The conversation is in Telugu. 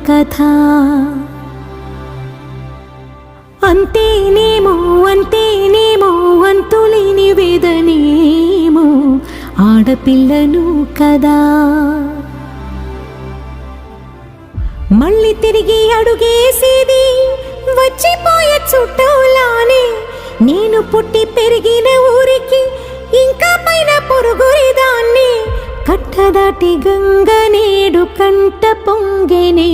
కథ. అంతేనేమో అంతేనేమో అంతులేని వేదనేమో ఆడపిల్లను కదా. మళ్ళీ తిరిగి అడుగేసేది వచ్చిపోయే చుట్టూలానే. నేను పుట్టి పెరిగిన ఊరికి ఇంకా పైన పొరుగురిదాన్ని. కట్టదాటి గంగ నేడు కంట పొంగెనే.